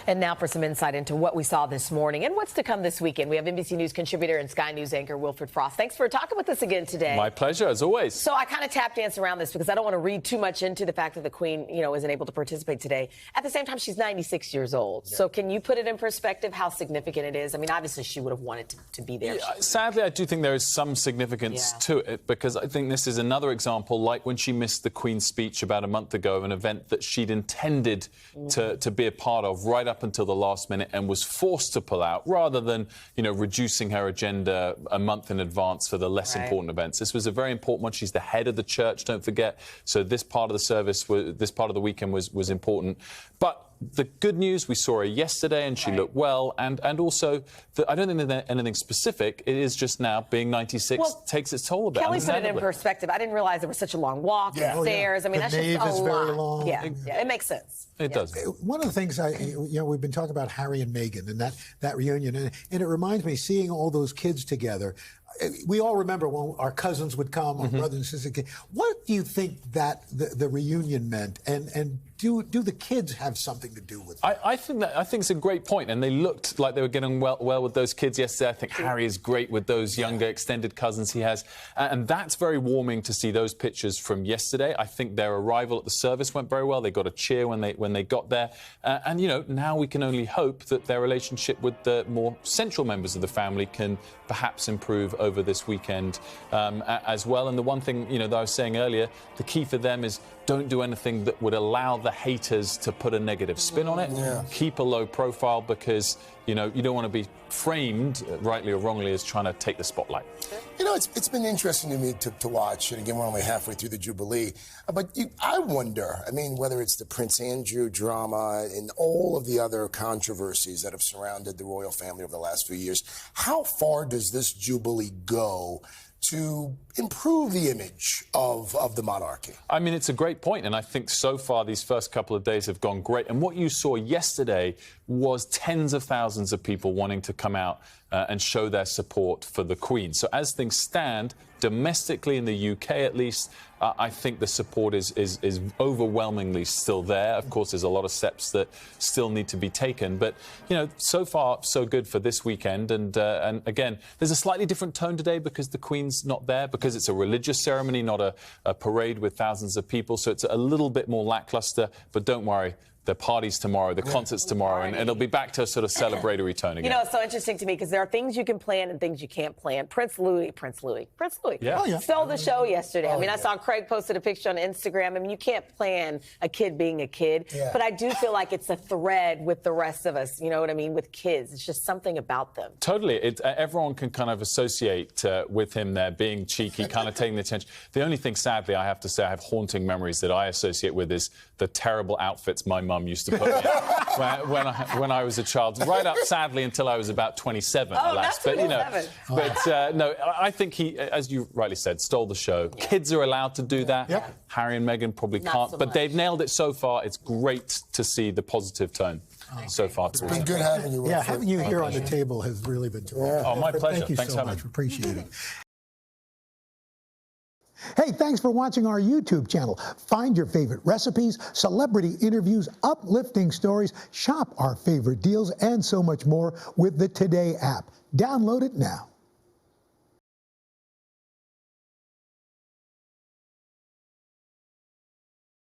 And now for some insight into what we saw this morning and what's to come this weekend. We have NBC News contributor and Sky News anchor Wilfred Frost. Thanks for talking with us again today. My pleasure, as always. So I kind of tap dance around this because I don't want to read too much into the fact that the Queen, isn't able to participate today. At the same time, she's 96 years old. Yeah. So can you put it in perspective how significant it is? I mean, obviously she would have wanted to be there. Yeah, sadly, I do think there is some significance to it, because I think this is another example, like when she missed the Queen's speech about a month ago of an event that she'd intended to be a part of right up until the last minute and was forced to pull out, rather than, reducing her agenda a month in advance for the less important events. This was a very important one. She's the head of the church, don't forget. So this part of the service, this part of the weekend was important. But the good news, we saw her yesterday and she looked well, and also, I don't think there's anything specific. It is just now, being 96 takes its toll a bit. Kelly put it in perspective. I didn't realize there was such a long walk and stairs. I mean, that's just a lot. Very long. Yeah, it makes sense. It does. One of the things we've been talking about Harry and Meghan and that reunion, and it reminds me, seeing all those kids together. We all remember when our cousins would come, our brothers and sisters. What do you think that the reunion meant, and do the kids have something to do with it? I think it's a great point, and they looked like they were getting well with those kids yesterday. I think Harry is great with those younger extended cousins he has, and that's very warming to see those pictures from yesterday. I think their arrival at the service went very well. They got a cheer when they got there, and now we can only hope that their relationship with the more central members of the family can perhaps improve over this weekend as well. And the one thing that I was saying earlier, the key for them is don't do anything that would allow the haters to put a negative spin on it. Keep a low profile, because you don't want to be framed, rightly or wrongly, as trying to take the spotlight. It's been interesting to me to watch, and again, we're only halfway through the Jubilee, but I wonder, whether it's the Prince Andrew drama and all of the other controversies that have surrounded the royal family over the last few years, how far does this Jubilee go to improve the image of the monarchy? It's a great point, and I think so far these first couple of days have gone great. And what you saw yesterday was tens of thousands of people wanting to come out and show their support for the Queen. So as things stand, domestically in the UK at least, I think the support is overwhelmingly still there. Of course, there's a lot of steps that still need to be taken. But, so far, so good for this weekend. And again, there's a slightly different tone today because the Queen's not there, because it's a religious ceremony, not a parade with thousands of people. So it's a little bit more lackluster. But don't worry. The parties tomorrow, the concerts tomorrow, and it'll be back to a sort of celebratory tone again. It's so interesting to me because there are things you can plan and things you can't plan. Prince Louis stole the show yesterday. I saw Craig posted a picture on Instagram. You can't plan a kid being a kid, but I do feel like it's a thread with the rest of us, with kids. It's just something about them. Totally. Everyone can kind of associate with him there, being cheeky, kind of taking the attention. The only thing, sadly, I have to say I have haunting memories that I associate with is the terrible outfits my mum used to put me in when I was a child, right up, sadly, until I was about 27. That's 27. No, I think he, as you rightly said, stole the show. Kids are allowed to do that. Harry and Meghan probably can't, but they've nailed it so far. It's great to see the positive tone so far. It's been good having you. Yeah, having you here on the table has really been terrific. Oh, my pleasure. Thank you Thanks so so much. Appreciate it. Hey, thanks for watching our YouTube channel. Find your favorite recipes, celebrity interviews, uplifting stories, shop our favorite deals, and so much more with the Today app. Download it now.